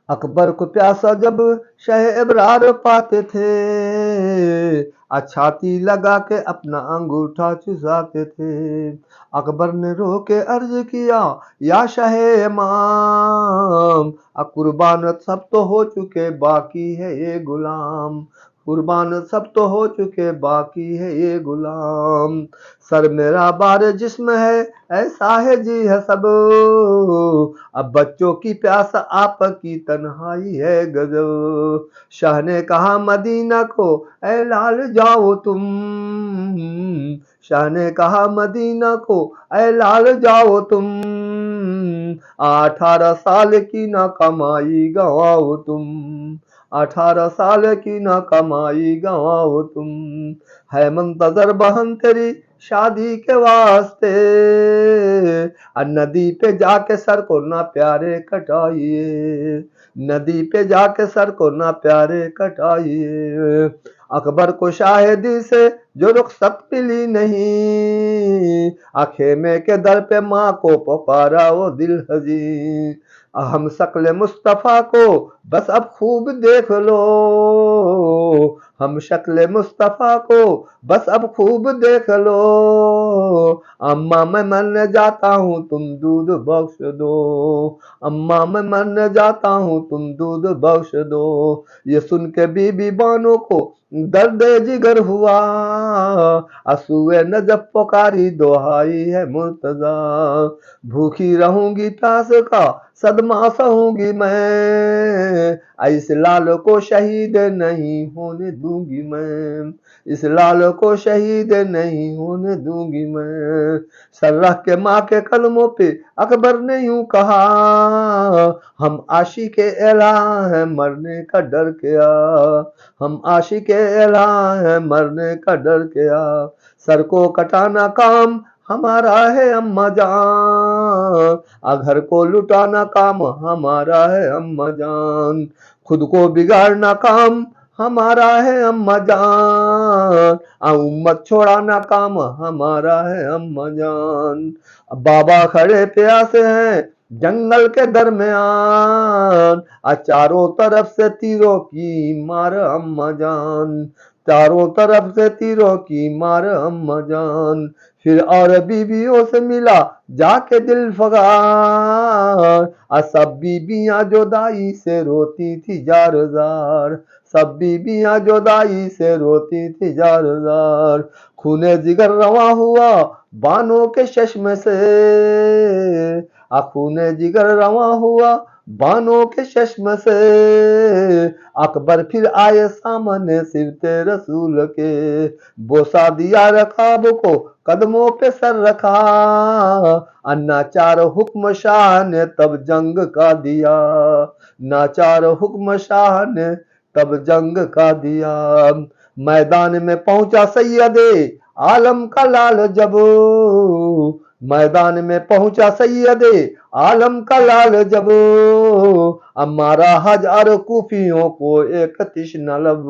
अकबर को प्यासा जब शह इबरार पाते थे, छाती लगा के अपना अंगूठा चुसाते थे। अकबर ने रो के अर्ज किया, या शह इमाम, कुर्बान सब तो हो चुके, बाकी है ये गुलाम। कुर्बान सब तो हो चुके, बाकी है ये गुलाम। सर मेरा बार जिस्म है, ऐसा है जी है सब, अब बच्चों की प्यास आपकी तन्हाई है गजब। शाह ने कहा मदीना को, ऐ लाल जाओ तुम। शाह ने कहा मदीना को, ऐ लाल जाओ तुम। 18 साल की ना कमाई गवाओ तुम। 18 साल की ना कमाई गवाओ तुम। है मंतजर बहन तेरी शादी के वास्ते, नदी पे जाके सर को ना प्यारे कटाइए। नदी पे जाके सर को ना प्यारे कटाइए। अकबर को शाहिदी से जो रुखसत मिली नहीं, खेमे के दर पे माँ को पुकारा वो दिल हजी। हम शक्ल मुस्तफा को बस अब खूब देख लो, हम शक्ल मुस्तफा को बस अब खूब देख लो। अम्मा मैं मरने जाता हूँ तुम दूध बख्श दो। अम्मा मैं मरने जाता हूँ तुम दूध बख्श दो। ये सुन के बीबी बानों को दर्द जिगर हुआ, असुए नजफ पुकारी दोहाई है मुर्तजा। भूखी रहूंगी प्यास का सदमा सहूंगी मैं, इस लाल को शहीद नहीं होने दूंगी मैं। इस लाल को शहीद नहीं होने दूंगी मैं। सर रख के माँ के कदमों पे अकबर ने यूं कहा, हम आशिक़े एला हैं मरने का डर क्या। हम आशिक़े एला हैं मरने का डर क्या। सर को कटाना काम हमारा है अम्मा जान, घर को लुटाना काम हमारा है अम्मा जान। खुद को बिगाड़ना काम हमारा है अम्मा जान, उम्मत छोड़ाना काम हमारा है अम्मा जान। बाबा खड़े प्यासे हैं जंगल के दरमियान, चारों तरफ से तीरों की मार अम्मा जान। चारों तरफ से तीरों की मार अम्मा जान। फिर और बीवियों से मिला जाके दिल फगार, सब बीबियां जुदाई से रोती थी जार जार। सब बीबियां जुदाई से रोती थी जार जार। खूने जिगर रवा हुआ बानों के चश्मे से, खूने जिगर रवा हुआ बानों के चश्म से। अकबर फिर आए सामने सिरते रसूल के, बोसा दिया रकाब को कदमों पे सर रखा। नाचार हुक्म शाह ने तब जंग का दिया, नाचार हुक्म शाह ने तब जंग का दिया। मैदान में पहुंचा सैयदे आलम का लाल जब, मैदान में पहुंचा सैयदे आलम का लाल जब, मारा हजार कूफियों को एक तिश्न लब।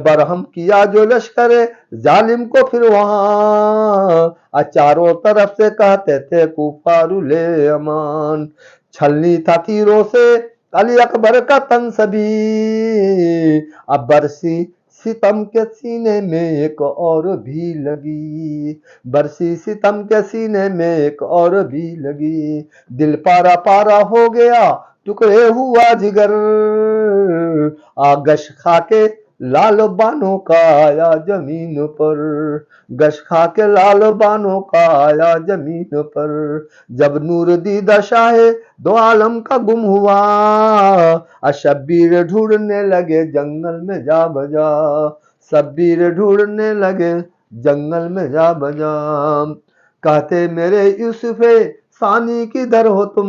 बरहम किया जो लश्कर जालिम को फिर वहां, चारों तरफ से कहते थे कुफारुले अमान। छलनी था तीरों से अली अकबर का तन सभी, अब बरसी सितम के सीने में एक और भी लगी। बरसी सितम के सीने में एक और भी लगी। दिल पारा पारा हो गया टुकड़े हुआ जिगर, गश खा के लाल बानों का आया जमीन पर। गश खा के लाल बानों का आया जमीन पर। जब नूर दीदा शाहे दो आलम का गुम हुआ, शब्बीर ढूंढने लगे जंगल में जा बजा। शब्बीर ढूंढने लगे जंगल में जा बजा। कहते मेरे यूसुफे सानी किधर हो तुम,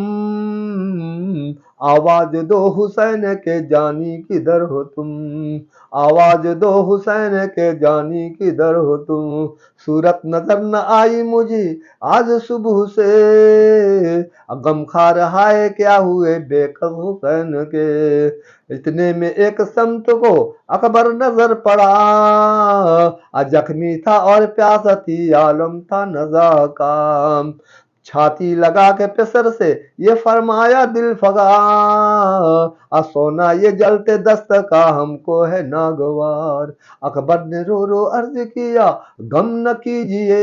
आवाज दो हुसैन के जानी किधर हो तुम। आवाज दो हुसैन के जानी किधर हो तुम। सूरत नजर न आई मुझे आज सुबह से, गम खा रहा है क्या हुए बेकस हुसैन के। इतने में एक संत को अकबर नजर पड़ा, जख्मी था और प्यासा थी आलम था नजा का। چھاتی لگا کے پسر سے یہ فرمایا دل فگار، سونا یہ جلتے دست کا ہم کو ہے ناگوار۔ اکبر نے رو رو عرض کیا غم نہ کیجئے،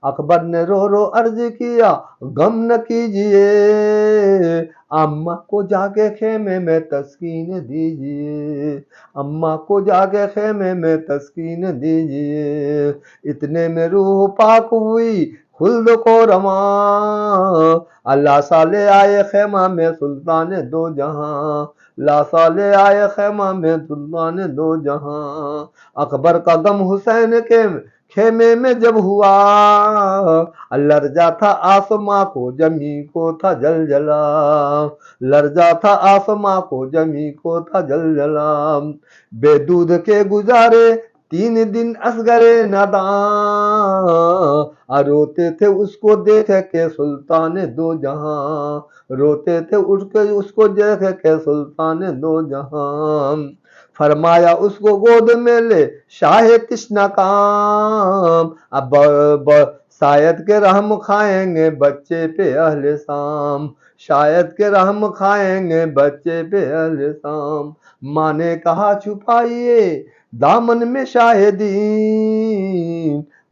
اکبر نے رو رو عرض کیا غم نہ کیجئے، اماں کو جا کے خیمے میں تسکین دیجئے، اماں کو جا کے خیمے میں تسکین دیجئے۔ اتنے میں روح پاک ہوئی خلد کو رواں، اللہ سالے آئے خیمہ میں سلطان دو جہاں، لاسا لے آئے خیمہ میں سلطان دو جہاں۔ اکبر کا غم حسین کے خیمے میں جب ہوا، لرزا تھا آسماں کو زمیں کو تھا جلجلا، لرزا تھا آسماں کو زمیں کو تھا جلجلا۔ بے دودھ کے گزارے 3 دن اصغر ناداں، روتے تھے اس کو دیکھ کے سلطان دو جہاں، روتے تھے اس کو دیکھ کے سلطان دو جہاں۔ فرمایا اس کو گود میں لے شاہ تشنا کام، اب شاید کے رحم کھائیں گے بچے پہ اہل شام، شاید کے رحم کھائیں گے بچے پہ اہل شام۔ ماں نے کہا چھپائیے دامن میں شاہدین،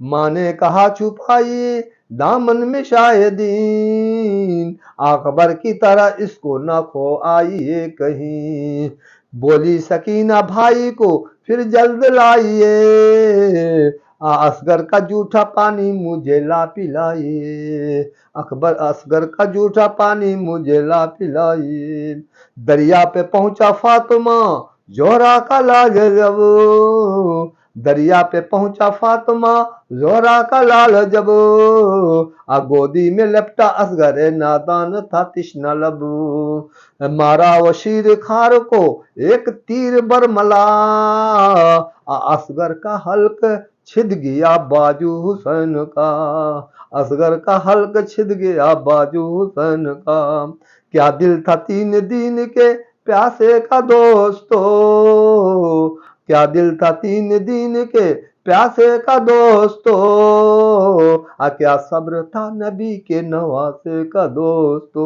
ماں نے کہا چھپائیے دامن میں شاہدین، اکبر کی طرح اس کو نہ کھو آئیے کہیں، بولی سکینہ بھائی کو پھر جلد لائیے، اصغر کا جھوٹا پانی مجھے لا پلائیے، اکبر اصغر کا جھوٹا پانی مجھے لا پلائیے۔ دریا پہ پہنچا فاطمہ زہرا کا لال جب، دریا پہ پہنچا فاطمہ زہرا کا لال جب، گودی میں لپٹا اصغر نادان تھا تشنا لب، مارا وہ شیر خار کو ایک تیر برملا، اصغر کا حلق چھد گیا بازو حسین کا، اصغر کا حلق چھد گیا بازو حسین کا۔ کیا دل تھا 3 دن کے پیاسے کا دوستو، کیا دل تھا 3 دن کے پیاسے کا دوستو، کیا صبر تھا نبی کے نواسے کا دوستو،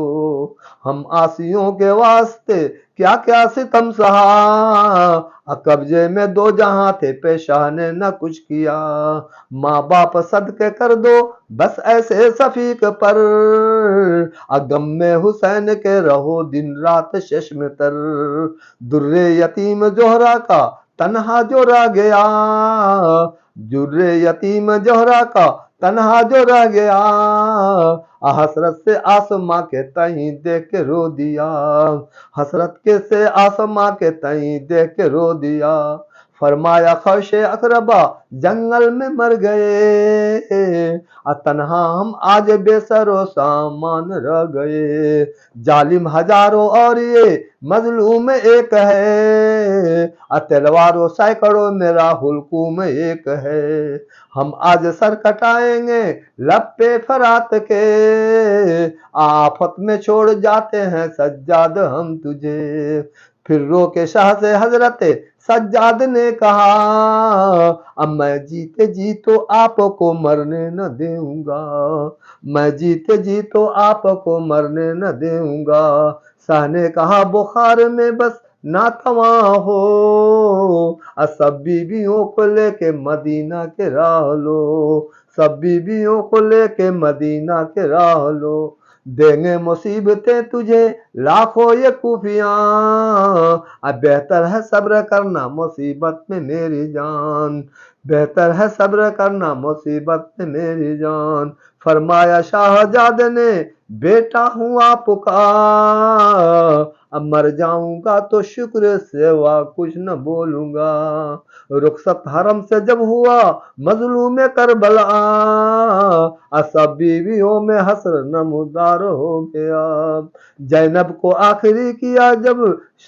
ہم آسیوں کے واسطے کیا کیا ستم سہا، قبضے میں 2 جہاں تھے پیشہ نے نہ کچھ کیا، ماں باپ صدقے کر دو بس ایسے شفیق پر، غم میں حسین کے رہو دن رات چشم تر، در یتیم زہرا کا تنہا جو رہ گیا، در یتیم زہرا کا تنہا جو رہ گیا، حسرت سے آسماں کے تئیں دیکھ کے رو دیا، حسرت کے سے آسماں کے تئیں دیکھ کے رو دیا۔ فرمایا خرش اقربا جنگل میں مر گئے، تنہا ہم آج بے سر و سامان رہ گئے، ظالم ہزاروں اور یہ مظلوم ایک ہے، تلواروں سینکڑوں میرا حلقوم ایک ہے، ہم آج سر کٹائیں گے لب پہ فرات کے، آفت میں چھوڑ جاتے ہیں سجاد ہم تجھے۔ پھر رو کے شاہ سے حضرت سجاد نے کہا، اب میں جیتے جی تو آپ کو مرنے نہ دوں گا، میں جیتے جی تو آپ کو مرنے نہ دوں گا۔ شاہ نے کہا بخار میں بس ناتواں ہو، سب بیویوں کو لے کے مدینہ کے راہ لو، سب بیویوں کو لے کے مدینہ کے راہ لو، دیں گے مصیبتیں تجھے لاکھوں یہ کوفیاں، اب بہتر ہے صبر کرنا مصیبت میں میری جان، بہتر ہے صبر کرنا مصیبت میں میری جان۔ فرمایا شاہزاد نے بیٹا ہوں آپ کا، اب مر جاؤں گا تو شکر سوا کچھ نہ بولوں گا، رخصت حرم سے جب ہوا مظلوم کربلا، سب بیویوں میں حسر نمودار ہو گیا، زینب کو آخری کیا جب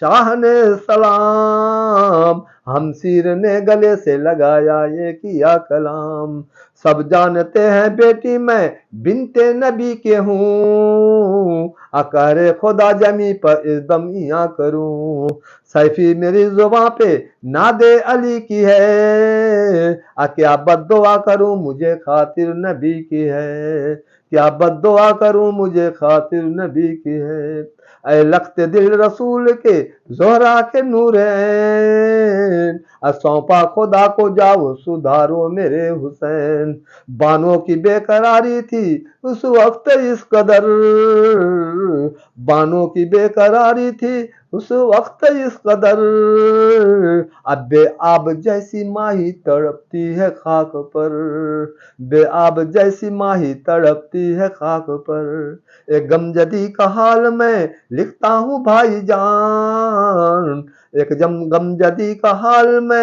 शाह ने सलाम, हम सिर ने गले से लगाया ये किया कलाम। सब जानते हैं बेटी मैं बिनते नबी के हूँ, अकारे खुदा जमी पर इस दम यहाँ करूँ। सैफी मेरी जुबां पे नादे अली की है, क्या बद्दुआ करूँ मुझे खातिर नबी की है, क्या बद्दुआ करूँ मुझे खातिर नबी की है। ऐ लख्त दिल रसूल के ज़ोहरा के नूरैन, सौंपा खुदा को जाओ सुधारो मेरे हुसैन। बानों की बेकरारी थी उस वक्त इस कदर, बानों की बेकरारी थी उस वक्त इस कदर, अब बेआब जैसी माही तड़पती है खाक पर, बेआब जैसी माही तड़पती है खाक पर। एक गमजदी का हाल मैं लिखता हूँ भाई जान, एक गमजदी का हाल मैं